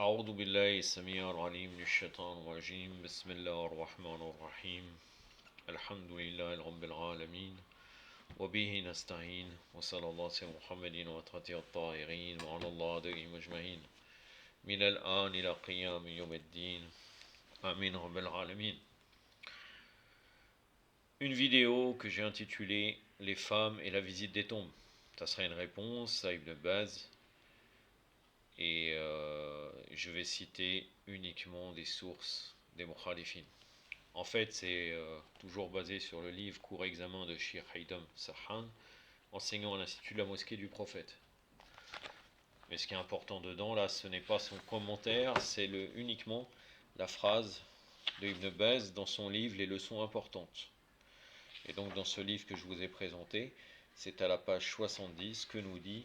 أعوذ بالله السميع العليم من الشيطان الرجيم بسم الله الرحمن الرحيم الحمد لله رب العالمين وبه نستعين وصلى الله على محمد وترته الطاهرين وعلى الله دائم أجمعين من الآن إلى قيام يوم الدين آمين رب العالمين. Une vidéo que j'ai intitulée Les femmes et la visite des tombes. Ça sera une réponse à Ibn Baz. Et je vais citer uniquement des sources des Mukhalifin. En fait, c'est toujours basé sur le livre Court examen de Shir Haitham Sahan, enseignant à l'Institut de la Mosquée du Prophète. Mais ce qui est important dedans, là, ce n'est pas son commentaire, c'est uniquement la phrase de Ibn Baz dans son livre Les leçons importantes. Et donc, dans ce livre que je vous ai présenté, c'est à la page 70 que nous dit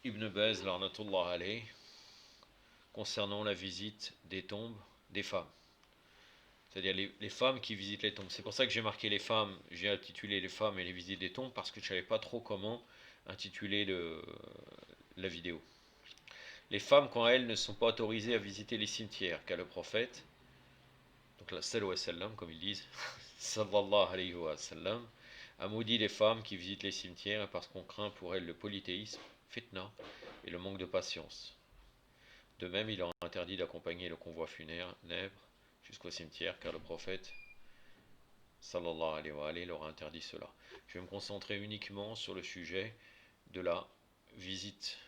Ibn Baz, l'arnatullah alayh, concernant la visite des tombes des femmes. C'est-à-dire les femmes qui visitent les tombes. C'est pour ça que j'ai marqué les femmes, j'ai intitulé les femmes et les visites des tombes, parce que je ne savais pas trop comment intituler la vidéo. Les femmes, quand elles ne sont pas autorisées à visiter les cimetières, car le prophète, donc la sallallahu alayhi wa sallam, comme ils disent, sallallahu alayhi wa sallam, a maudit les femmes qui visitent les cimetières parce qu'on craint pour elles le polythéisme, fitna, et le manque de patience. De même, il leur a interdit d'accompagner le convoi funèbre jusqu'au cimetière, car le prophète sallallahu alayhi wa alayhi leur a interdit cela. Je vais me concentrer uniquement sur le sujet de la visite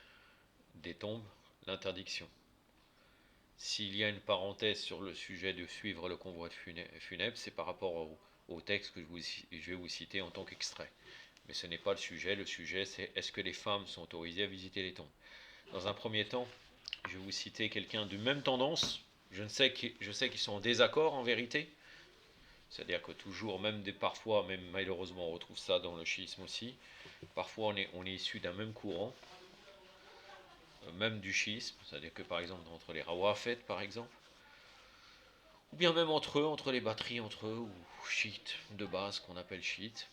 des tombes, l'interdiction. S'il y a une parenthèse sur le sujet de suivre le convoi funèbre, c'est par rapport au texte que je vais vous citer en tant qu'extrait. Mais ce n'est pas le sujet c'est est-ce que les femmes sont autorisées à visiter les tombes. Dans un premier temps, je vais vous citer quelqu'un de même tendance. Je sais qu'ils sont en désaccord en vérité. C'est-à-dire que toujours, parfois, même malheureusement, on retrouve ça dans le chiisme aussi. Parfois, on est issu d'un même courant, même du chiisme. C'est-à-dire que par exemple, entre les Rawafet, par exemple, ou bien même entre eux, entre les batteries entre eux, ou chiites de base qu'on appelle chiites,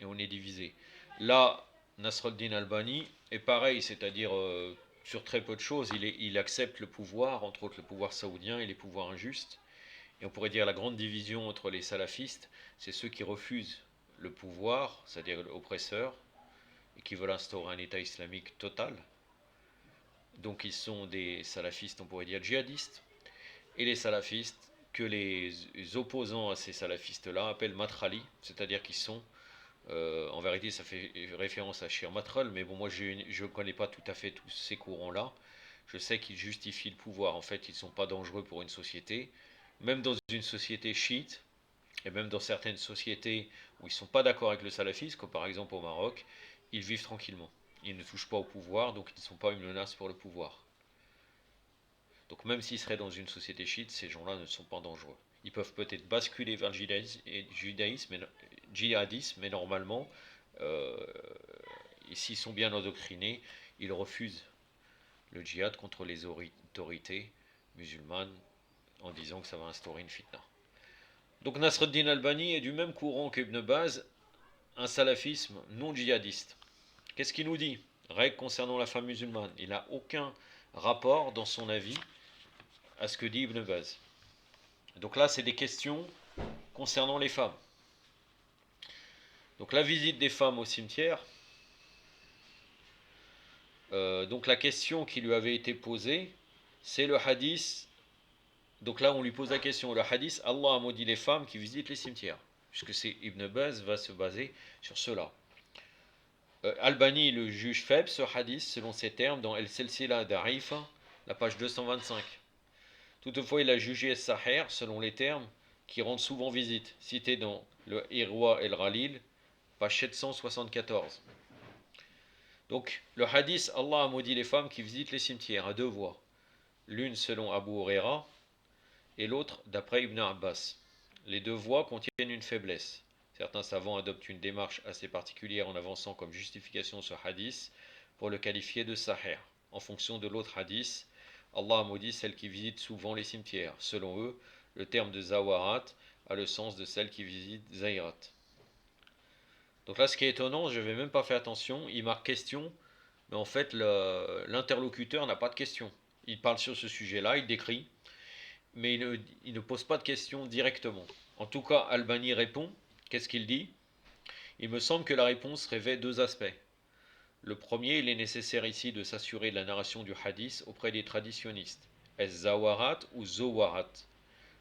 et on est divisé. Là, Nasr al-Din Albani est pareil, c'est-à-dire sur très peu de choses, il accepte le pouvoir, entre autres le pouvoir saoudien et les pouvoirs injustes. Et on pourrait dire la grande division entre les salafistes, c'est ceux qui refusent le pouvoir, c'est-à-dire l'oppresseur, et qui veulent instaurer un État islamique total. Donc ils sont des salafistes, on pourrait dire djihadistes, et les salafistes que les opposants à ces salafistes-là appellent matrali, c'est-à-dire qu'ils sont, en vérité ça fait référence à Shir Matral, mais bon moi je ne connais pas tout à fait tous ces courants-là. Je sais qu'ils justifient le pouvoir, en fait ils ne sont pas dangereux pour une société, même dans une société chiite, et même dans certaines sociétés où ils ne sont pas d'accord avec le salafisme, comme par exemple au Maroc, ils vivent tranquillement. Ils ne touchent pas au pouvoir, donc ils ne sont pas une menace pour le pouvoir. Donc même s'ils seraient dans une société chiite, ces gens-là ne sont pas dangereux. Ils peuvent peut-être basculer vers le djihadisme, mais normalement, euh, s'ils sont bien endoctrinés, ils refusent le djihad contre les autorités musulmanes en disant que ça va instaurer une fitna. Donc Nasr al-Din Albani est du même courant qu'Ibn Baz, un salafisme non djihadiste. Qu'est-ce qu'il nous dit? Règle concernant la femme musulmane. Il n'a aucun rapport dans son avis à ce que dit Ibn Baz. Donc là, c'est des questions concernant les femmes. Donc la visite des femmes au cimetière. Donc la question qui lui avait été posée, c'est le hadith. Donc là, on lui pose la question, le hadith, Allah a maudit les femmes qui visitent les cimetières. Puisque c'est Ibn Baz va se baser sur cela. Albani le juge faible, ce hadith, selon ses termes, dans El Selsila Darifa, la page 225. Toutefois, il a jugé Sahih, selon les termes, qui rendent souvent visite, cité dans le Irwa El Ghalil, page 774. Donc, le hadith, Allah a maudit les femmes qui visitent les cimetières, à deux voix. L'une selon Abu Huraira, et l'autre d'après Ibn Abbas. Les deux voix contiennent une faiblesse. Certains savants adoptent une démarche assez particulière en avançant comme justification ce hadith pour le qualifier de sahih. En fonction de l'autre hadith, Allah a maudit celles qui visitent souvent les cimetières. Selon eux, le terme de zawarat a le sens de celles qui visitent zairat. Donc là, ce qui est étonnant, je ne vais même pas faire attention, il marque question mais en fait l'interlocuteur n'a pas de question. Il parle sur ce sujet-là, il décrit, mais il ne pose pas de questions directement. En tout cas, Albani répond. Qu'est-ce qu'il dit? Il me semble que la réponse revêt deux aspects. Le premier, il est nécessaire ici de s'assurer de la narration du hadith auprès des traditionnistes. Est-ce Zawarat ou Zowarat?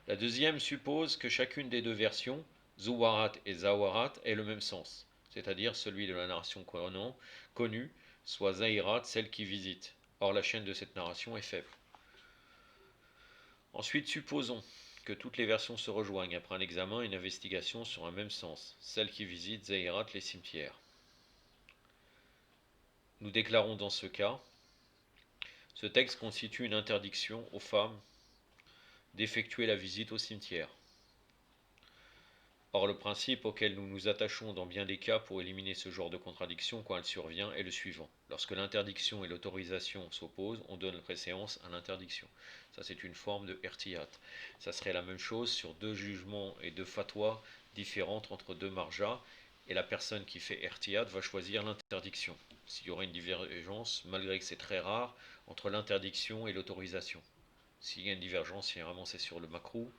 La deuxième suppose que chacune des deux versions, Zowarat et Zawarat, ait le même sens, c'est-à-dire celui de la narration connue, soit Zahirat, celle qui visite. Or la chaîne de cette narration est faible. Ensuite, supposons que toutes les versions se rejoignent après un examen et une investigation sur un même sens, celle qui visite Zahirat les cimetières. Nous déclarons dans ce cas, ce texte constitue une interdiction aux femmes d'effectuer la visite au cimetière. Or, le principe auquel nous nous attachons dans bien des cas pour éliminer ce genre de contradiction quand elle survient est le suivant. Lorsque l'interdiction et l'autorisation s'opposent, on donne préséance à l'interdiction. Ça, c'est une forme de irtiyat. Ça serait la même chose sur deux jugements et deux fatwas différentes entre deux marjas, et la personne qui fait irtiyat va choisir l'interdiction. S'il y aura une divergence, malgré que c'est très rare, entre l'interdiction et l'autorisation. S'il y a une divergence, généralement c'est sur le makrou,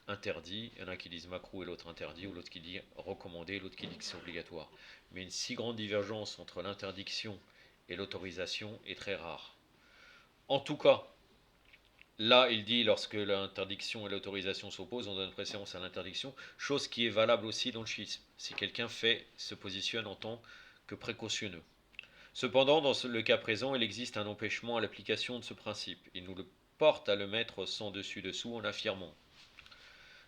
interdit, il y en a qui disent macrou et l'autre interdit, ou l'autre qui dit recommandé, l'autre qui dit que c'est obligatoire. Mais une si grande divergence entre l'interdiction et l'autorisation est très rare. En tout cas, là il dit lorsque l'interdiction et l'autorisation s'opposent, on donne préséance à l'interdiction, chose qui est valable aussi dans le schisme, si quelqu'un se positionne en tant que précautionneux. Cependant, dans le cas présent, il existe un empêchement à l'application de ce principe. Il nous le porte à le mettre sans dessus-dessous en affirmant: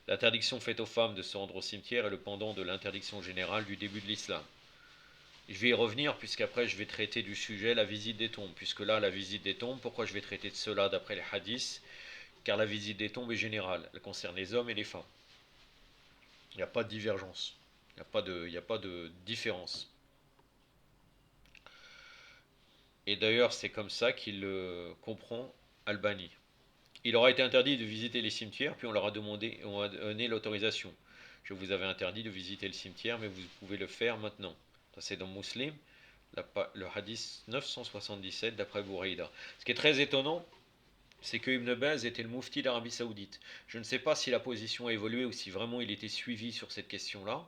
l'interdiction faite aux femmes de se rendre au cimetière est le pendant de l'interdiction générale du début de l'islam. Je vais y revenir puisqu'après je vais traiter du sujet la visite des tombes. Puisque là, la visite des tombes, pourquoi je vais traiter de cela d'après les hadiths? Car la visite des tombes est générale. Elle concerne les hommes et les femmes. Il n'y a pas de divergence. Il n'y a pas de différence. Et d'ailleurs, c'est comme ça qu'il comprend Albani. Il aura été interdit de visiter les cimetières, puis on leur a donné l'autorisation. Je vous avais interdit de visiter le cimetière, mais vous pouvez le faire maintenant. Ça, c'est dans Muslim, le hadith 977 d'après Bouraïda. Ce qui est très étonnant, c'est que Ibn Baz était le mufti d'Arabie Saoudite. Je ne sais pas si la position a évolué ou si vraiment il était suivi sur cette question-là,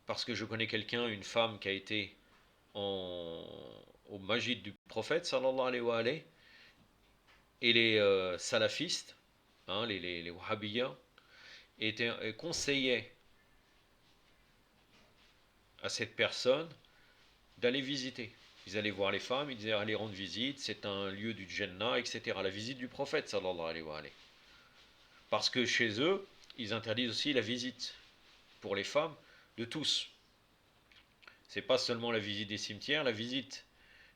parce que je connais quelqu'un, une femme qui a été au Majid du prophète, sallallahu alayhi wa alayhi, et les salafistes, hein, les wahhabiyas, conseillaient à cette personne d'aller visiter. Ils allaient voir les femmes, ils disaient allez rendre visite, c'est un lieu du Jannah, etc. La visite du prophète, sallallahu alayhi wa alayhi. Parce que chez eux, ils interdisent aussi la visite pour les femmes de tous. C'est pas seulement la visite des cimetières, la visite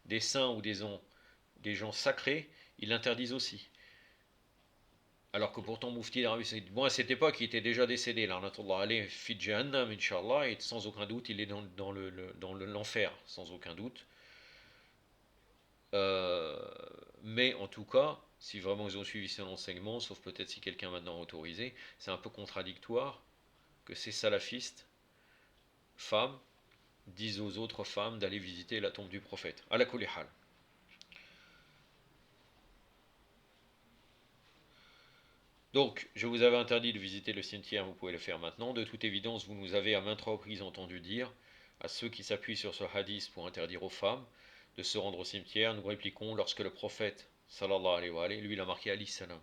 des saints ou des gens sacrés, ils l'interdisent aussi. Alors que pourtant Moufti d'Arabie Saoudite, bon à cette époque il était déjà décédé, l'Arnatullah alayh fi Jahannam, Inch'Allah, et sans aucun doute il est dans l'enfer, sans aucun doute. Euh, mais en tout cas, si vraiment ils ont suivi son enseignement, sauf peut-être si quelqu'un maintenant a autorisé, c'est un peu contradictoire que ces salafistes, femmes, disent aux autres femmes d'aller visiter la tombe du prophète. Ala kulli hal. Donc, je vous avais interdit de visiter le cimetière, vous pouvez le faire maintenant. De toute évidence, vous nous avez à maintes reprises entendu dire, à ceux qui s'appuient sur ce hadith pour interdire aux femmes de se rendre au cimetière, nous répliquons lorsque le prophète, sallallahu alayhi wa alayhi, lui l'a marqué Ali salam,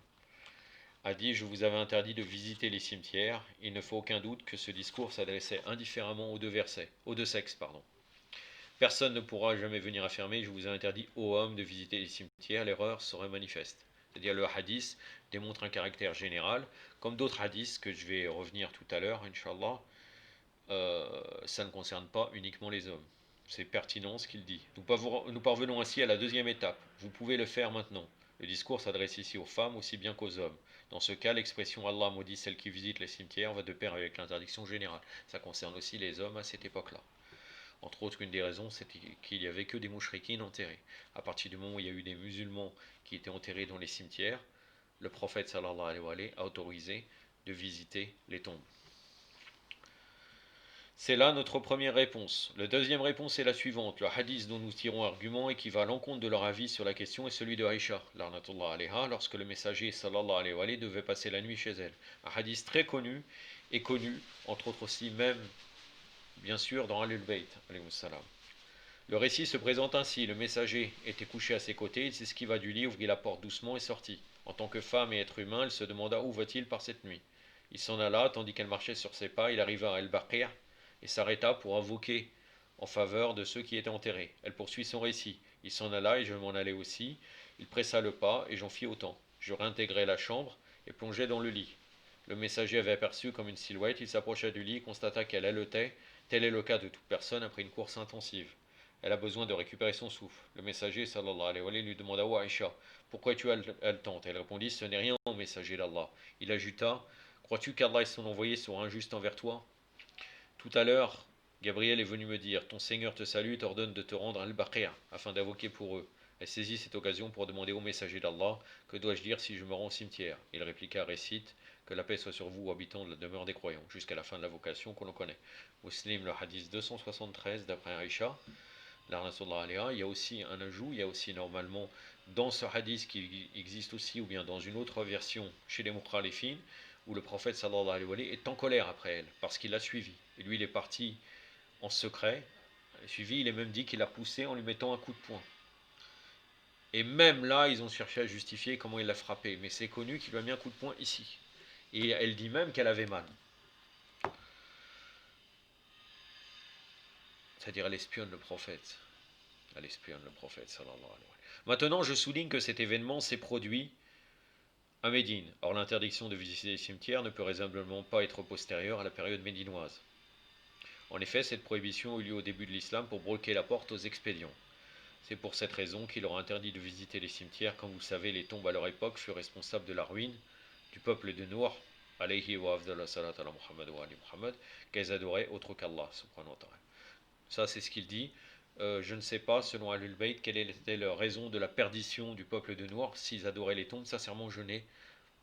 a dit: je vous avais interdit de visiter les cimetières. Il ne faut aucun doute que ce discours s'adressait indifféremment aux deux sexes, pardon. Personne ne pourra jamais venir affirmer: je vous ai interdit aux hommes de visiter les cimetières, l'erreur serait manifeste. C'est-à-dire le hadith démontre un caractère général, comme d'autres hadiths que je vais revenir tout à l'heure, Inch'Allah, ça ne concerne pas uniquement les hommes. C'est pertinent ce qu'il dit. Nous parvenons ainsi à la deuxième étape. Vous pouvez le faire maintenant. Le discours s'adresse ici aux femmes aussi bien qu'aux hommes. Dans ce cas, l'expression Allah maudit celle qui visite les cimetières va de pair avec l'interdiction générale. Ça concerne aussi les hommes à cette époque-là. Entre autres, une des raisons, c'était qu'il n'y avait que des mouchrikines enterrés. À partir du moment où il y a eu des musulmans qui étaient enterrés dans les cimetières, le prophète sallallahu alayhi wa alayhi a autorisé de visiter les tombes. C'est là notre première réponse. La deuxième réponse est la suivante. Le hadith dont nous tirons argument et qui va à l'encontre de leur avis sur la question est celui de Aïcha, larnatullah alayha, lorsque le messager sallallahu alayhi wa alayhi devait passer la nuit chez elle. Un hadith très connu et connu, entre autres aussi même, bien sûr, dans Ahlul Bayt, alayhi salam. Le récit se présente ainsi. Le messager était couché à ses côtés, il s'esquiva du lit, ouvrit la porte doucement et sortit. En tant que femme et être humain, elle se demanda où va-t-il par cette nuit. Il s'en alla, tandis qu'elle marchait sur ses pas, il arriva à El-Baqir et s'arrêta pour invoquer en faveur de ceux qui étaient enterrés. Elle poursuit son récit. Il s'en alla et je m'en allai aussi. Il pressa le pas et j'en fis autant. Je réintégrai la chambre et plongeai dans le lit. Le messager avait aperçu comme une silhouette, il s'approcha du lit et constata qu'elle haletait. Tel est le cas de toute personne après une course intensive. Elle a besoin de récupérer son souffle. Le messager sallallahu alayhi wa sallam lui demanda: "Oh Aïcha, pourquoi es-tu haletante?" Elle répondit: "Ce n'est rien, ô messager d'Allah." Il ajouta: "Crois-tu qu'Allah et son envoyé sont injustes envers toi?" Tout à l'heure, Gabriel est venu me dire: "Ton Seigneur te salue et t'ordonne de te rendre à Al-Baqir afin d'invoquer pour eux." Elle saisit cette occasion pour demander au messager d'Allah: "Que dois-je dire si je me rends au cimetière?" Il répliqua: "Récite: Que la paix soit sur vous, habitants de la demeure des croyants", jusqu'à la fin de l'invocation que l'on connaît. Muslim, le hadith 273 d'après Aïcha. Il y a aussi un ajout, il y a aussi normalement dans ce hadith qui existe aussi, ou bien dans une autre version chez les Mukhalifin, où le prophète sallallahu alayhi wa sallam est en colère après elle, parce qu'il l'a suivi. Et lui, il est parti en secret, suivi, il est même dit qu'il l'a poussé en lui mettant un coup de poing. Et même là, ils ont cherché à justifier comment il l'a frappé, mais c'est connu qu'il lui a mis un coup de poing ici. Et elle dit même qu'elle avait mal. C'est-à-dire elle espionne le prophète. Elle espionne le prophète sallallahu alayhi wa sallam. Maintenant, je souligne que cet événement s'est produit à Médine. Or, l'interdiction de visiter les cimetières ne peut raisonnablement pas être postérieure à la période médinoise. En effet, cette prohibition eut lieu au début de l'islam pour bloquer la porte aux expédients. C'est pour cette raison qu'il aura interdit de visiter les cimetières. Comme vous le savez, les tombes à leur époque furent responsables de la ruine du peuple de Nour, alayhi wa afdallah salat ala Muhammad wa ali Muhammad, qu'elles adoraient autre qu'Allah, subhanahu wa ta'ala. Ça, c'est ce qu'il dit. Je ne sais pas, selon Ahlul Bayt, quelle était la raison de la perdition du peuple de Noir s'ils adoraient les tombes. Sincèrement, je n'ai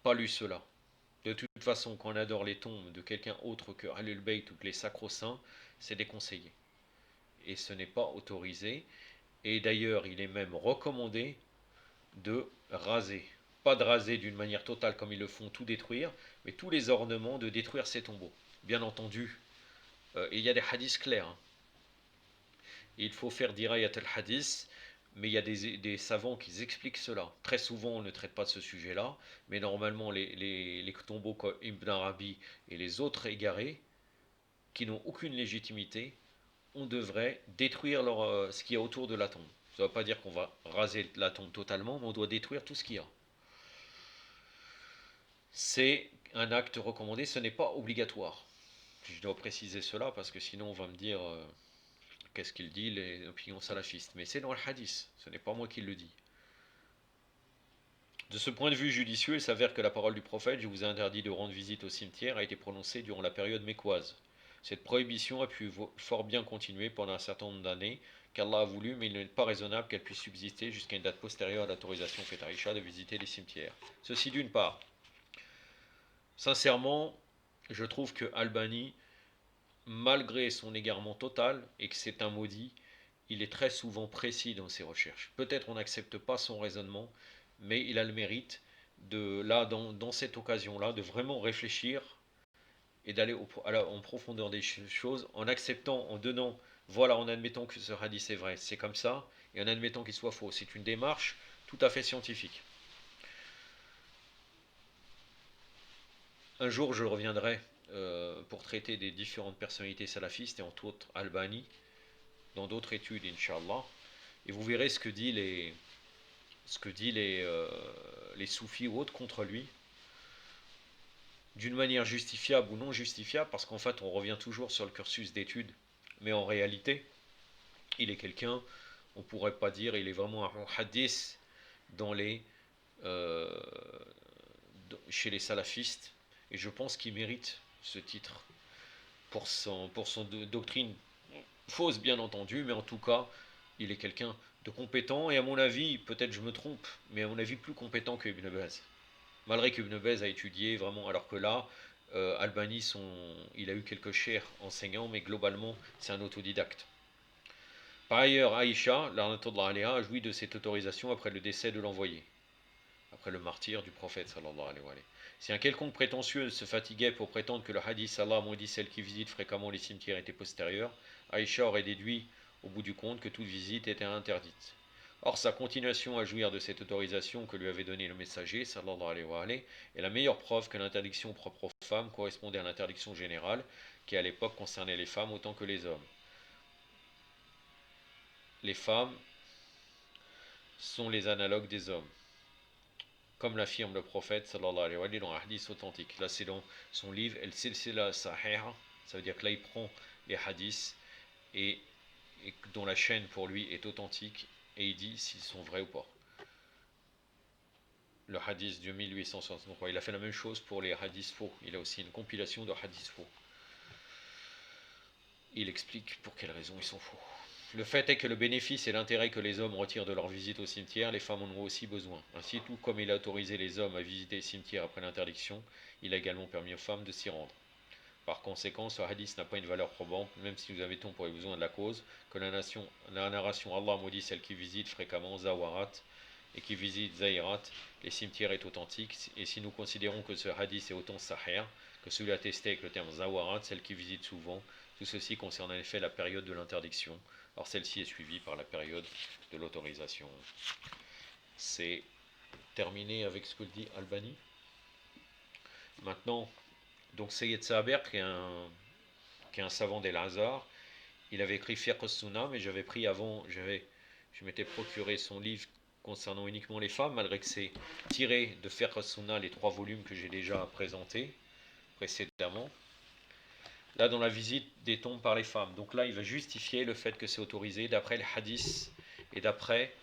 pas lu cela. De toute façon, quand on adore les tombes de quelqu'un autre que Ahlul Bayt ou que les sacro-saints, c'est déconseillé. Et ce n'est pas autorisé. Et d'ailleurs, il est même recommandé de raser. Pas de raser d'une manière totale comme ils le font, tout détruire, mais tous les ornements, de détruire ces tombeaux. Bien entendu, il y a des hadiths clairs, hein. Il faut faire dirayat al-hadith, mais il y a des savants qui expliquent cela. Très souvent, on ne traite pas de ce sujet-là, mais normalement, les tombeaux comme Ibn Arabi et les autres égarés, qui n'ont aucune légitimité, on devrait détruire ce qu'il y a autour de la tombe. Ça ne veut pas dire qu'on va raser la tombe totalement, mais on doit détruire tout ce qu'il y a. C'est un acte recommandé, ce n'est pas obligatoire. Je dois préciser cela parce que sinon on va me dire qu'est-ce qu'il dit, les opinions salafistes. Mais c'est dans le hadith, ce n'est pas moi qui le dis. De ce point de vue judicieux, il s'avère que la parole du prophète, je vous ai interdit de rendre visite au cimetière, a été prononcée durant la période mécoise. Cette prohibition a pu fort bien continuer pendant un certain nombre d'années, qu'Allah a voulu, mais il n'est pas raisonnable qu'elle puisse subsister jusqu'à une date postérieure à l'autorisation faite à Aïcha de visiter les cimetières. Ceci d'une part. Sincèrement, je trouve que Albani, malgré son égarement total et que c'est un maudit, il est très souvent précis dans ses recherches. Peut-être on n'accepte pas son raisonnement, mais il a le mérite de, là, dans cette occasion-là, de vraiment réfléchir et d'aller en profondeur des choses, en acceptant, en donnant, voilà, en admettant que ce hadith est vrai, c'est comme ça, et en admettant qu'il soit faux. C'est une démarche tout à fait scientifique. Un jour, je reviendrai pour traiter des différentes personnalités salafistes, et entre autres Albani, dans d'autres études, Inch'Allah, et vous verrez ce que dit les soufis ou autres contre lui, d'une manière justifiable ou non justifiable, parce qu'en fait on revient toujours sur le cursus d'études, mais en réalité, il est quelqu'un, on ne pourrait pas dire, il est vraiment un hadith dans euh, chez les salafistes, et je pense qu'il mérite ce titre pour son doctrine fausse bien entendu, mais en tout cas, il est quelqu'un de compétent, et à mon avis, peut-être je me trompe, mais à mon avis plus compétent que Ibn Baz. Malgré qu'Ibn Baz a étudié vraiment, alors que là, Albani, il a eu quelques chers enseignants, mais globalement, c'est un autodidacte. Par ailleurs, Aïcha, l'Anatollah alayha, a joui de cette autorisation après le décès de l'envoyé, après le martyr du prophète sallallahu alayhi wa sallam. Si un quelconque prétentieux se fatiguait pour prétendre que le hadith Allah maudit celle qui visite fréquemment les cimetières était postérieur, Aïcha aurait déduit au bout du compte que toute visite était interdite. Or, sa continuation à jouir de cette autorisation que lui avait donnée le messager sallallahu alayhi wa sallam est la meilleure preuve que l'interdiction propre aux femmes correspondait à l'interdiction générale qui à l'époque concernait les femmes autant que les hommes. Les femmes sont les analogues des hommes, comme l'affirme le prophète sallallahu alayhi wa sallam dans un hadith authentique. Là, c'est dans son livre El Silsila Sahih, ça veut dire que là, il prend les hadiths et dont la chaîne pour lui est authentique et il dit s'ils sont vrais ou pas. Le hadith de 1863, il a fait la même chose pour les hadiths faux. Il a aussi une compilation de hadiths faux. Il explique pour quelles raisons ils sont faux. Le fait est que le bénéfice et l'intérêt que les hommes retirent de leur visite au cimetière, les femmes en ont aussi besoin. Ainsi, tout comme il a autorisé les hommes à visiter les cimetières après l'interdiction, il a également permis aux femmes de s'y rendre. Par conséquent, ce hadith n'a pas une valeur probante, même si nous admettons pour les besoins de la cause que la narration Allah maudit celle qui visite fréquemment Zawarat et qui visite Zahirat, les cimetières est authentique, et si nous considérons que ce hadith est autant sahih que celui attesté avec le terme Zawarat, celle qui visite souvent, tout ceci concerne en effet la période de l'interdiction. Or, celle-ci est suivie par la période de l'autorisation. C'est terminé avec ce que dit Albani. Maintenant, donc Sayyid Saber, qui est un savant d'El-Azhar, il avait écrit Fiqh as-Sunnah, mais j'avais pris avant, je m'étais procuré son livre concernant uniquement les femmes, malgré que c'est tiré de Fiqh as-Sunnah, les 3 volumes que j'ai déjà présentés précédemment. Là, dans la visite des tombes par les femmes. Donc là, il va justifier le fait que c'est autorisé d'après les hadiths et d'après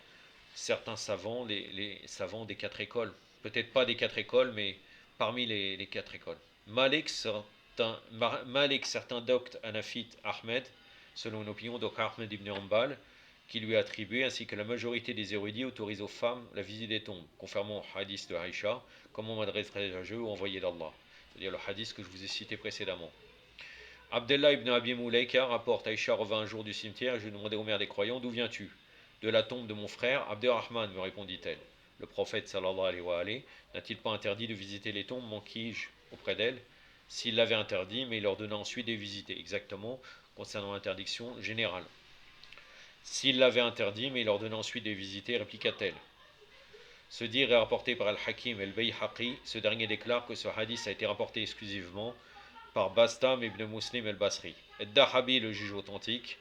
certains savants, les savants des 4 écoles. Peut-être pas des 4 écoles, mais parmi les 4 écoles. Malik, certains doctes hanafites, Ahmed, selon une opinion d'Ahmed ibn Hanbal, qui lui est attribuée, ainsi que la majorité des érudits autorisent aux femmes la visite des tombes, conformément au hadith de Aïcha, comment m'adresserai-je à eux ou envoyé d'Allah. C'est-à-dire le hadith que je vous ai cité précédemment. Abdullah ibn Abi Mulaika rapporte Aïcha revint un jour du cimetière et je lui demandai au maire des croyants d'où viens-tu? De la tombe de mon frère Abderrahman, me répondit-elle. Le prophète sallallahu alayhi wa sallam n'a-t-il pas interdit de visiter les tombes, manquis-je auprès d'elle? S'il l'avait interdit, mais il ordonna ensuite de les visiter, exactement concernant l'interdiction générale. S'il l'avait interdit, mais il ordonna ensuite de les visiter, répliqua-t-elle. Ce dire est rapporté par Al-Hakim et Al-Bayhaqi. Ce dernier déclare que ce hadith a été rapporté exclusivement par Bastam ibn Muslim el-Basri. Dahabi, le juge authentique.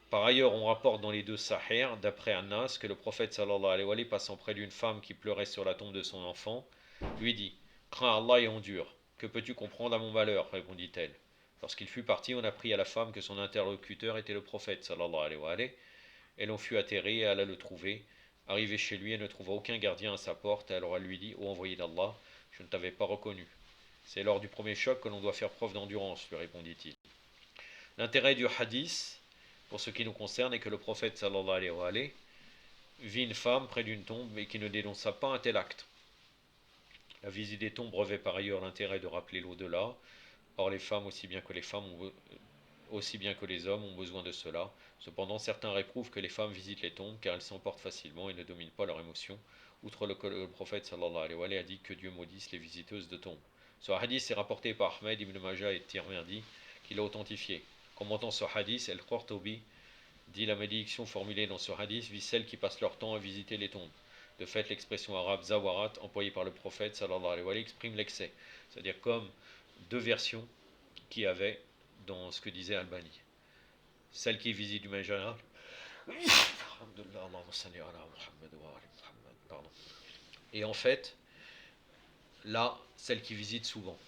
Par ailleurs, on rapporte dans les 2 Sahih, d'après Anas, que le prophète sallallahu alayhi wa sallam, passant près d'une femme qui pleurait sur la tombe de son enfant, lui dit « Crains Allah et endure. Que peux-tu comprendre à mon malheur ?» répondit-elle. Lorsqu'il fut parti, on apprit à la femme que son interlocuteur était le prophète sallallahu alayhi wa sallam. Elle en fut atterrée et alla le trouver. Arrivée chez lui, elle ne trouva aucun gardien à sa porte. Alors elle lui dit « Ô envoyé d'Allah, je ne t'avais pas reconnu. » C'est lors du premier choc que l'on doit faire preuve d'endurance, lui répondit-il. L'intérêt du hadith, pour ce qui nous concerne, est que le prophète sallallahu alayhi wa sallam vit une femme près d'une tombe mais qui ne dénonça pas un tel acte. La visite des tombes revêt par ailleurs l'intérêt de rappeler l'au-delà. Or les femmes, aussi bien que les hommes, ont besoin de cela. Cependant, certains réprouvent que les femmes visitent les tombes car elles s'emportent facilement et ne dominent pas leurs émotions. Outre que le prophète sallallahu alayhi wa sallam a dit que Dieu maudisse les visiteuses de tombes. Ce hadith est rapporté par Ahmed ibn Majah et Tirmidhi, qui l'a authentifié. Commentant ce hadith, El-Qurtubi dit la malédiction formulée dans ce hadith vise celles qui passent leur temps à visiter les tombes. De fait, l'expression arabe zawarat, employée par le prophète sallallahu alayhi wa sallam, exprime l'excès. C'est-à-dire comme 2 versions qu'il y avait dans ce que disait Albani. Celle qui visite du manière générale. Et en fait, là, celle qui visite souvent,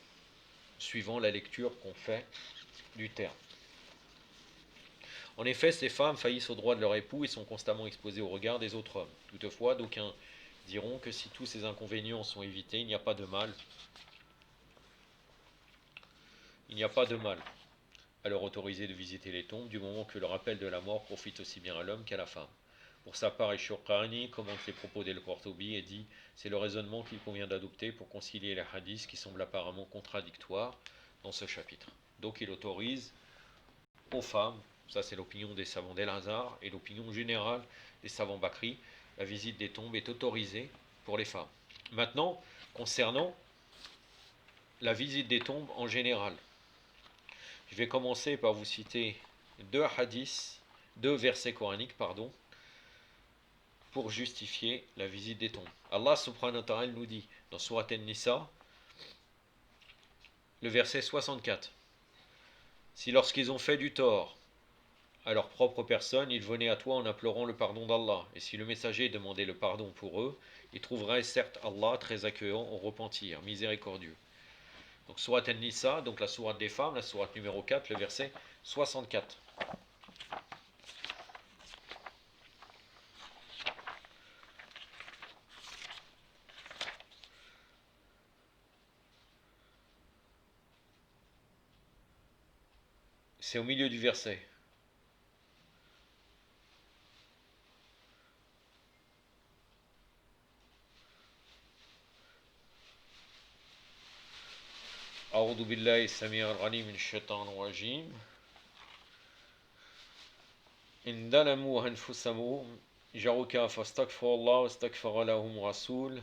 suivant la lecture qu'on fait du terme. En effet, ces femmes faillissent aux droits de leur époux et sont constamment exposées au regard des autres hommes. Toutefois, d'aucuns diront que si tous ces inconvénients sont évités, il n'y a pas de mal. Il n'y a pas de mal à leur autoriser de visiter les tombes, du moment que le rappel de la mort profite aussi bien à l'homme qu'à la femme. Pour sa part, Ash-Shurqani commente les propos d'El-Qurtubi et dit « C'est le raisonnement qu'il convient d'adopter pour concilier les hadiths qui semblent apparemment contradictoires. dans ce chapitre. Donc il autorise aux femmes, ça c'est l'opinion des savants d'El-Azhar et l'opinion générale des savants Bakri, la visite des tombes est autorisée pour les femmes. Maintenant, concernant la visite des tombes en général, je vais commencer par vous citer deux versets coraniques, pour justifier la visite des tombes. Allah subhanahu wa ta'ala nous dit dans Surat An-Nisa, le verset 64, si lorsqu'ils ont fait du tort à leur propre personne, ils venaient à toi en implorant le pardon d'Allah, et si le messager demandait le pardon pour eux, ils trouveraient certes Allah très accueillant au repentir, miséricordieux. Donc Surat An-Nisa, donc la sourate des femmes, la sourate numéro 4, le verset 64. C'est au milieu du verset. أعوذ بالله السميع العليم من الشيطان الرجيم إن ظلموا أنفسهم جاءوك فاستغفروا الله واستغفر لهم رسول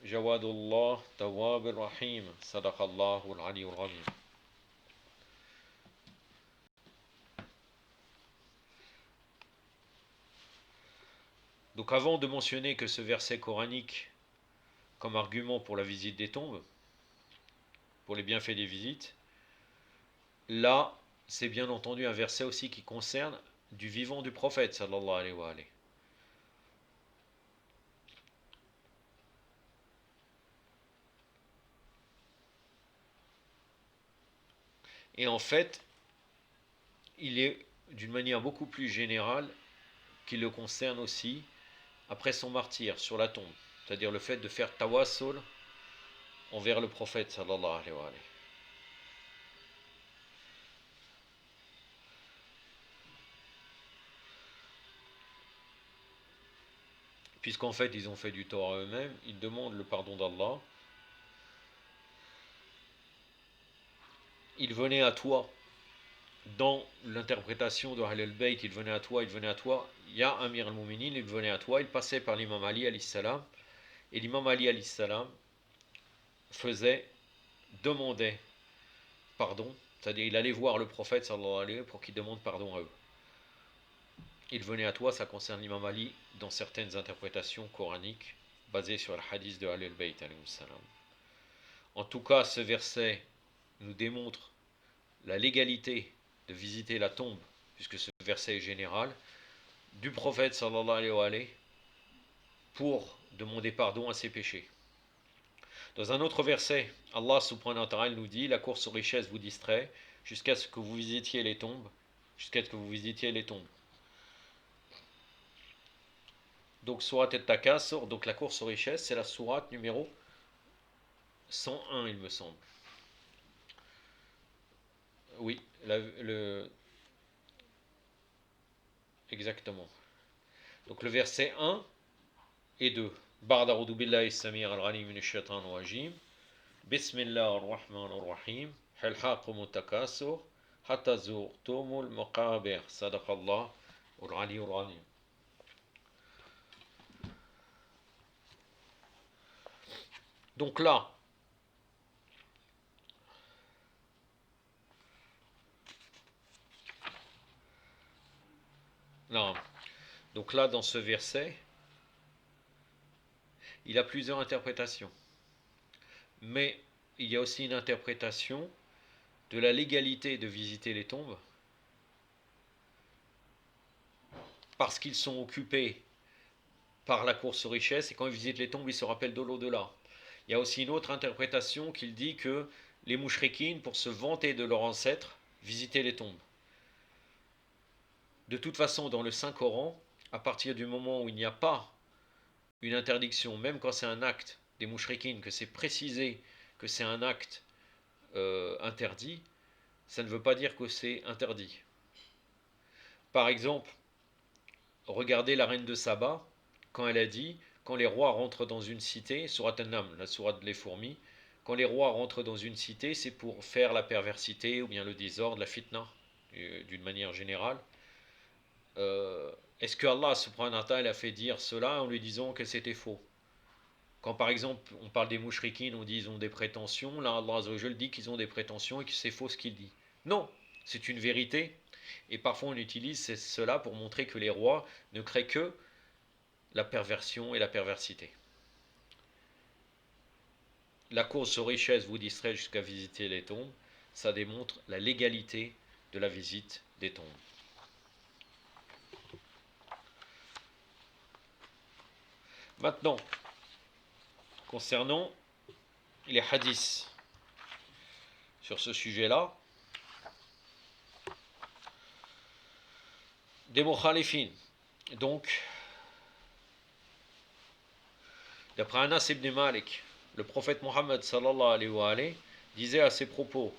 جواد الله تواب الرحيم صدق الله العلي العظيم. Donc avant de mentionner que ce verset coranique comme argument pour la visite des tombes, pour les bienfaits des visites, là c'est bien entendu un verset aussi qui concerne du vivant du prophète sallallahu alayhi wa alayhi. Et en fait, il est d'une manière beaucoup plus générale qui le concerne aussi après son martyr sur la tombe, c'est-à-dire le fait de faire tawassul envers le prophète sallallahu alayhi wa alayhi. Puisqu'en fait ils ont fait du tort à eux-mêmes, ils demandent le pardon d'Allah. Ils venaient à toi, dans l'interprétation de Ahl al-Bayt, ils venaient à toi, Ya Amir al-Mu'minin, ils venaient à toi, ils passaient par l'imam Ali alayhi salam, et l'imam Ali alayhi salam demandait pardon, c'est-à-dire il allait voir le prophète sallallahu alayhi wa pour qu'il demande pardon à eux. Il venait à toi, ça concerne l'imam Ali dans certaines interprétations coraniques basées sur le hadith de Ahl al-Bayt alayhi salam. En tout cas, ce verset nous démontre la légalité de visiter la tombe, puisque ce verset est général, du prophète sallallahu alayhi wa alayhi pour demander pardon à ses péchés. Dans un autre verset, Allah subhanahu wa ta'ala nous dit, la course aux richesses vous distrait jusqu'à ce que vous visitiez les tombes, Donc Surat al-Takasur, donc la course aux richesses, c'est la sourate numéro 101, il me semble. Oui, exactement. Donc le verset 1 et 2. بعد أعوذ بالله السميع العليم من الشيطان الرجيم بسم الله الرحمن الرحيم حلحاكم التكاثر حتى زرتم المقابر صدق الله العلي العظيم. Donc là, non. Donc là, dans ce verset, il a plusieurs interprétations. Mais il y a aussi une interprétation de la légalité de visiter les tombes parce qu'ils sont occupés par la course aux richesses et quand ils visitent les tombes, ils se rappellent de l'au-delà. Il y a aussi une autre interprétation qui dit que les mouchrikines, pour se vanter de leurs ancêtres, visitaient les tombes. De toute façon, dans le Saint-Coran, à partir du moment où il n'y a pas une interdiction, même quand c'est un acte des mouchrikines, que c'est précisé que c'est un acte interdit, ça ne veut pas dire que c'est interdit. Par exemple, regardez la reine de Saba, quand elle a dit, quand les rois rentrent dans une cité, sourate An-Naml, la sourate des fourmis, quand les rois rentrent dans une cité, c'est pour faire la perversité ou bien le désordre, la fitna, d'une manière générale. Est-ce que Allah subhanahu wa ta'ala a fait dire cela en lui disant que c'était faux? Quand par exemple on parle des mouchriquines, on dit ils ont des prétentions, là Allah Azza wa Jal dit qu'ils ont des prétentions et que c'est faux ce qu'il dit. Non, c'est une vérité. Et parfois on utilise cela pour montrer que les rois ne créent que la perversion et la perversité. La course aux richesses vous distrait jusqu'à visiter les tombes, ça démontre la légalité de la visite des tombes. Maintenant, concernant les hadiths sur ce sujet-là, des mukhalifin. Donc, d'après Anas ibn Malik, le prophète Mohammed sallallahu alayhi wa alayhi, disait à ce propos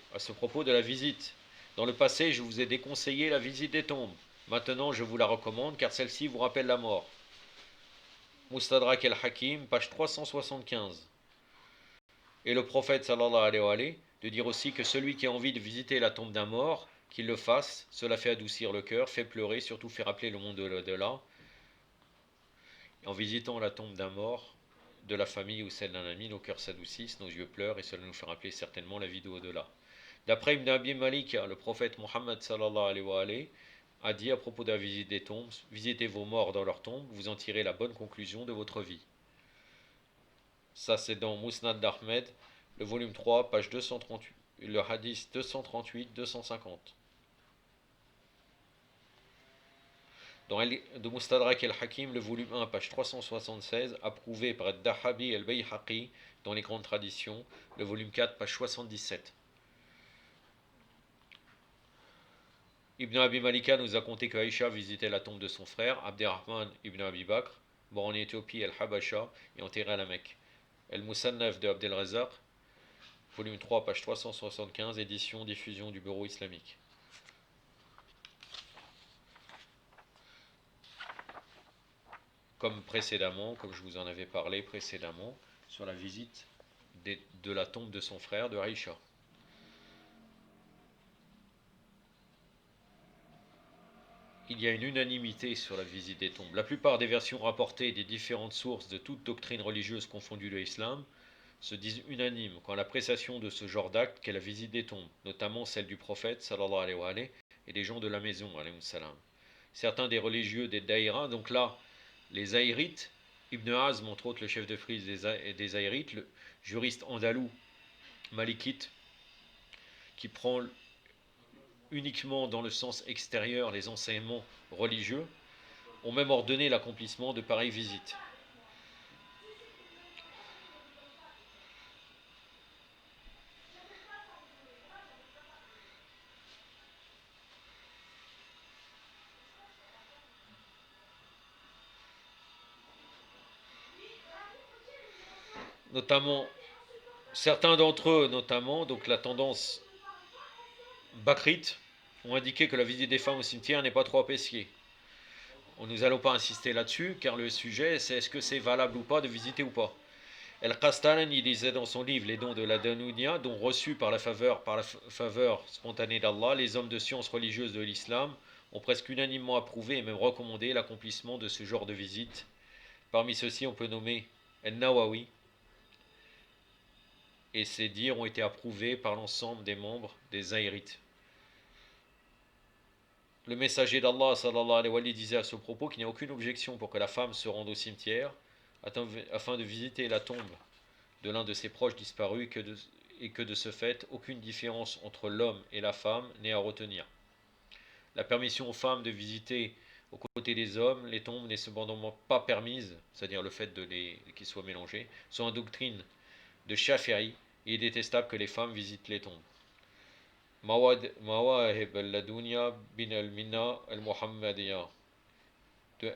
de la visite: dans le passé, je vous ai déconseillé la visite des tombes. Maintenant, je vous la recommande car celle-ci vous rappelle la mort. Mustadrak al-Hakim, page 375. Et le prophète sallallahu alayhi wa alayhi de dire aussi que celui qui a envie de visiter la tombe d'un mort, qu'il le fasse, cela fait adoucir le cœur, fait pleurer, surtout fait rappeler le monde de l'au-delà. En visitant la tombe d'un mort, de la famille ou celle d'un ami, nos cœurs s'adoucissent, nos yeux pleurent et cela nous fait rappeler certainement la vie de au-delà. D'après Ibn Abi Malika, le prophète Mohammed sallallahu alayhi wa alayhi a dit à propos de la visite des tombes: visitez vos morts dans leurs tombes, vous en tirez la bonne conclusion de votre vie. Ça c'est dans Musnad d'Ahmed, le volume 3, page 238, le hadith 238-250. Dans de Mustadrak al-Hakim, le volume 1, page 376, approuvé par Dahabi al-Bayhaqi dans les grandes traditions, le volume 4, page 77. Ibn Abi Malika nous a conté que Aïcha visitait la tombe de son frère, Abderrahman ibn Abi Bakr, mort en Éthiopie, al-Habasha, et enterré à la Mecque. El-Musannaf de Abdel Razak, volume 3, page 375, édition diffusion du Bureau islamique. Comme précédemment, comme je vous en avais parlé précédemment, sur la visite de la tombe de son frère, de Aïcha. Il y a une unanimité sur la visite des tombes. La plupart des versions rapportées des différentes sources de toute doctrine religieuse confondue de l'islam se disent unanimes quant à l'appréciation de ce genre d'acte qu'est la visite des tombes, notamment celle du prophète sallallahu alayhi wa alayhi, et des gens de la maison alayhi salam. Certains des religieux des Daïra, donc là, les Zaïrites, Ibn Hazm, entre autres le chef de frise des Zaïrites, le juriste andalou malikite, qui prend uniquement dans le sens extérieur les enseignements religieux, ont même ordonné l'accomplissement de pareilles visites. Notamment, certains d'entre eux, notamment, donc la tendance bakrite, ont indiqué que la visite des femmes au cimetière n'est pas trop appréciée. Nous n'allons pas insister là-dessus, car le sujet, c'est est-ce que c'est valable ou pas de visiter ou pas. El-Qastalani disait dans son livre Les dons de la Danounia, dont reçus par la faveur spontanée d'Allah, les hommes de science religieuse de l'islam ont presque unanimement approuvé et même recommandé l'accomplissement de ce genre de visite. Parmi ceux-ci, on peut nommer El-Nawawi, et ces dires ont été approuvés par l'ensemble des membres des Zaïrites. Le messager d'Allah sallallahu alayhi wa sallam disait à ce propos qu'il n'y a aucune objection pour que la femme se rende au cimetière afin de visiter la tombe de l'un de ses proches disparus et que de ce fait aucune différence entre l'homme et la femme n'est à retenir. La permission aux femmes de visiter aux côtés des hommes les tombes n'est cependant pas permise, c'est-à-dire le fait qu'ils soient mélangés, selon la doctrine de Shafi'i. Il est détestable que les femmes visitent les tombes. Mawahib al-Ladunya bin al-Minna al-Muhammadiyya de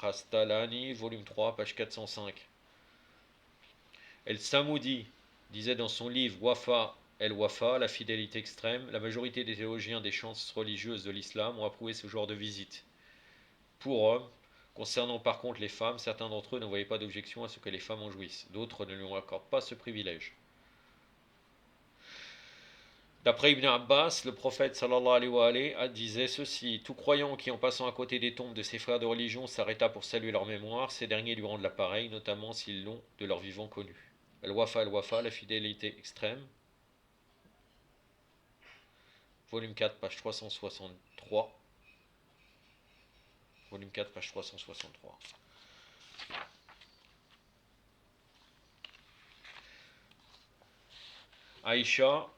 Qastalani, volume 3, page 405. El-Samoudi disait dans son livre Wafa el-Wafa, la fidélité extrême, la majorité des théologiens des sciences religieuses de l'islam ont approuvé ce genre de visite. Pour hommes, concernant par contre les femmes, certains d'entre eux ne voyaient pas d'objection à ce que les femmes en jouissent. D'autres ne lui accordent pas ce privilège. D'après Ibn Abbas, le prophète sallallahu alayhi wa alayhi disait ceci: tout croyant qui en passant à côté des tombes de ses frères de religion s'arrêta pour saluer leur mémoire, ces derniers lui rendent l'appareil, notamment s'ils l'ont de leur vivant connu. Al-Wafa, la fidélité extrême, volume 4, page 363. Volume 4, page 363. Aïcha,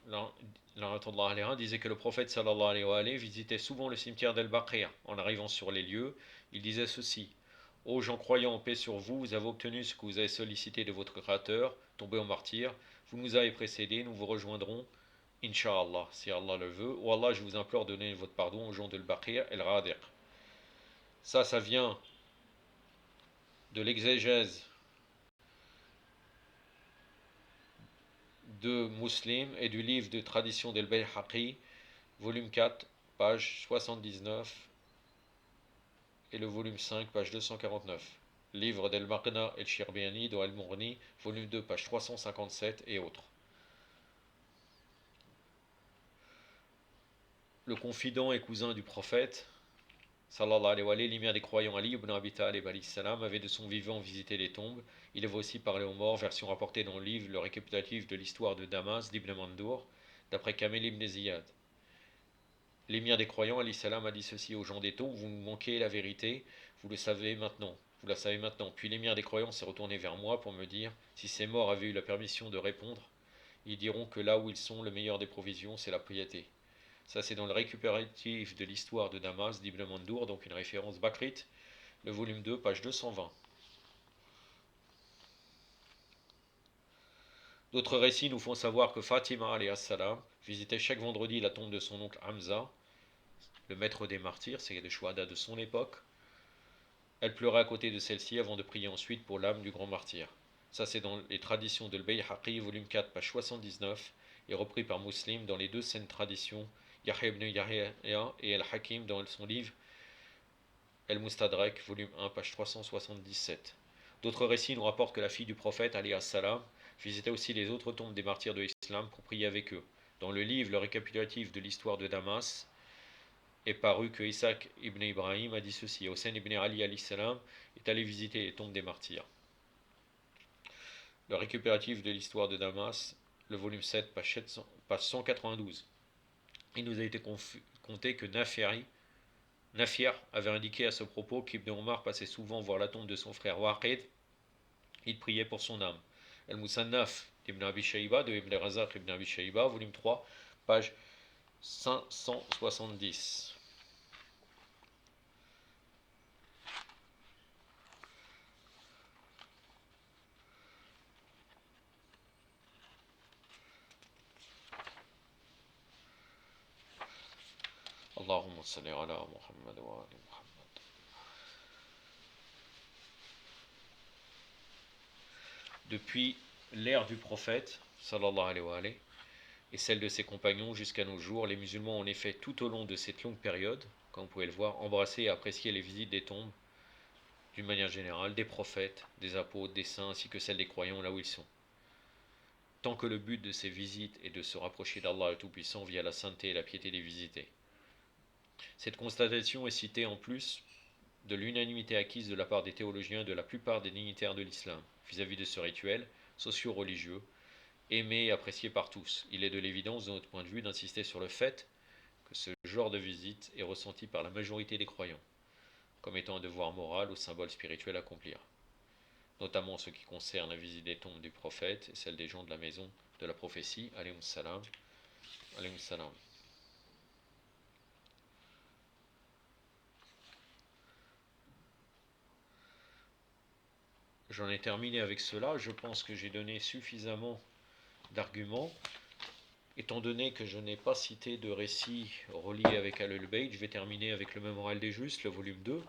disait que le prophète sallallahu alayhi wa alayhi visitait souvent le cimetière d'Al-Baqir. En arrivant sur les lieux, il disait ceci: ô gens croyants en paix sur vous, vous avez obtenu ce que vous avez sollicité de votre Créateur, tombé en martyr, vous nous avez précédés, nous vous rejoindrons, Inch'Allah, si Allah le veut. Ô Allah, je vous implore de donner votre pardon aux gens de Al-Baqir et Al-Radiq. Ça vient de l'exégèse de Muslim et du livre de tradition d'Al Bayhaqi, volume 4, page 79, et le volume 5, page 249. Livre d'Al-Maqna el-Shirbiani de Al-Mourni, volume 2, page 357 et autres. Le confident et cousin du prophète, sallallahu alayhi wa sallam, l'émir des croyants Ali ibn Abi Talib alayhi salam, avait de son vivant visité les tombes. Il avait aussi parlé aux morts, version rapportée dans le livre Le récapitulatif de l'histoire de Damas d'Ibn Mandour, d'après Kamel ibn Ziyad. L'émir des croyants alayhi salam a dit ceci aux gens des tombes: vous nous manquez la vérité, vous le savez maintenant. Vous la savez maintenant. Puis l'émir des croyants s'est retourné vers moi pour me dire: si ces morts avaient eu la permission de répondre, ils diront que là où ils sont, le meilleur des provisions, c'est la piété. Ça, c'est dans le récupératif de l'histoire de Damas d'Ibn Mandour, donc une référence Bakrite, le volume 2, page 220. D'autres récits nous font savoir que Fatima alayhi salam visitait chaque vendredi la tombe de son oncle Hamza, le maître des martyrs, c'est le Shuhada de son époque. Elle pleurait à côté de celle-ci avant de prier ensuite pour l'âme du grand martyr. Ça, c'est dans les traditions de Al-Bayhaqi, volume 4, page 79, et repris par Muslim dans les deux saines traditions, Yahya ibn Yahya et Al-Hakim dans son livre Al-Mustadrak, volume 1, page 377. D'autres récits nous rapportent que la fille du prophète, alayhi salam, visitait aussi les autres tombes des martyrs de l'islam pour prier avec eux. Dans le livre Le récapitulatif de l'histoire de Damas, est paru que Isaac ibn Ibrahim a dit ceci: Hossein ibn Ali alayhi salam est allé visiter les tombes des martyrs. Le récupératif de l'histoire de Damas, le volume 7, page 192. Il nous a été conté que Nafir avait indiqué à ce propos qu'Ibn Omar passait souvent voir la tombe de son frère Waqid. Il priait pour son âme. Al-Musannaf d'Ibn Abi Shayba, de Ibn Razak ibn Abi Shayba, volume 3, page 570. Allahumma salli ala Muhammad wa ali Muhammad. Depuis l'ère du prophète, sallallahu alayhi wa alayhi, et celle de ses compagnons jusqu'à nos jours, les musulmans ont en effet tout au long de cette longue période, comme vous pouvez le voir, embrassé et apprécié les visites des tombes, d'une manière générale, des prophètes, des apôtres, des saints, ainsi que celles des croyants là où ils sont. Tant que le but de ces visites est de se rapprocher d'Allah le Tout-Puissant via la sainteté et la piété des visités. Cette constatation est citée en plus de l'unanimité acquise de la part des théologiens et de la plupart des dignitaires de l'islam vis-à-vis de ce rituel socio-religieux, aimé et apprécié par tous. Il est de l'évidence, de notre point de vue, d'insister sur le fait que ce genre de visite est ressenti par la majorité des croyants, comme étant un devoir moral ou symbole spirituel à accomplir, notamment en ce qui concerne la visite des tombes du prophète et celle des gens de la maison de la prophétie, alayhum salam, alayhum salam. J'en ai terminé avec cela. Je pense que j'ai donné suffisamment d'arguments. Étant donné que je n'ai pas cité de récit relié avec Al-Bayt, je vais terminer avec le Mémorial des Justes, le volume 2.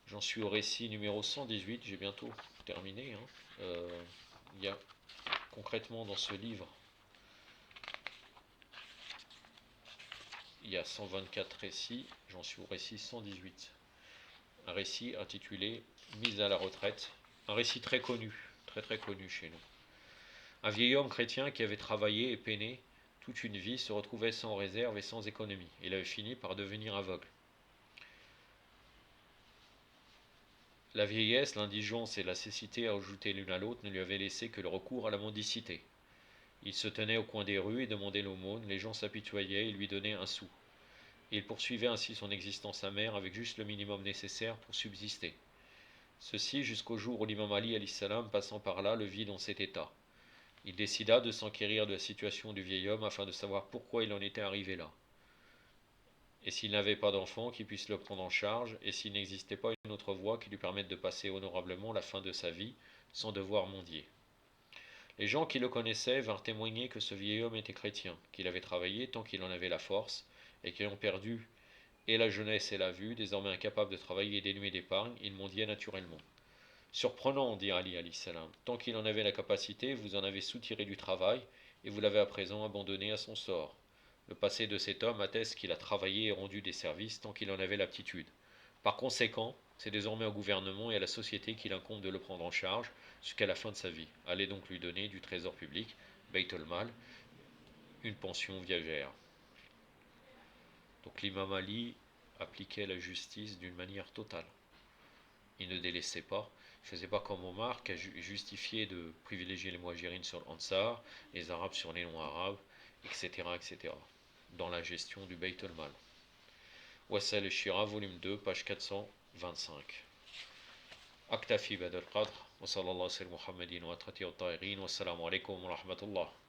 J'en suis au récit numéro 118, j'ai bientôt terminé. Il y a concrètement dans ce livre, il y a 124 récits, j'en suis au récit 118. Un récit intitulé Mise à la retraite, un récit très connu, très très connu chez nous. Un vieil homme chrétien qui avait travaillé et peiné toute une vie, se retrouvait sans réserve et sans économie. Il avait fini par devenir aveugle. La vieillesse, l'indigence et la cécité ajoutées l'une à l'autre ne lui avaient laissé que le recours à la mendicité. Il se tenait au coin des rues et demandait l'aumône, les gens s'apitoyaient et lui donnaient un sou. Et il poursuivait ainsi son existence amère avec juste le minimum nécessaire pour subsister. Ceci jusqu'au jour où l'imam Ali salam passant par là le vit dans cet état. Il décida de s'enquérir de la situation du vieil homme afin de savoir pourquoi il en était arrivé là. Et s'il n'avait pas d'enfant qui puisse le prendre en charge, et s'il n'existait pas une autre voie qui lui permette de passer honorablement la fin de sa vie sans devoir mendier. Les gens qui le connaissaient vinrent témoigner que ce vieil homme était chrétien, qu'il avait travaillé tant qu'il en avait la force, et qu'ayant perdu et la jeunesse et la vue, désormais incapable de travailler et dénué d'épargne, il mendiait naturellement. Surprenant, dit Ali salam. Tant qu'il en avait la capacité, vous en avez soutiré du travail, et vous l'avez à présent abandonné à son sort. Le passé de cet homme atteste qu'il a travaillé et rendu des services tant qu'il en avait l'aptitude. Par conséquent, c'est désormais au gouvernement et à la société qu'il incombe de le prendre en charge jusqu'à la fin de sa vie. Allez donc lui donner du trésor public, Beit al-Mal, une pension viagère. Donc l'imam Ali appliquait la justice d'une manière totale. Il ne délaissait pas. Il ne faisait pas comme Omar qui a justifié de privilégier les Muhajirines sur l'Ansar, les Arabes sur les non-Arabes, etc., etc. dans la gestion du Beit al-Mal. Wassal al-Shira, volume 2, page 425. أكتفي بهذا القدر وصلى الله على محمد وأطهره الطاهرين والسلام عليكم ورحمة الله.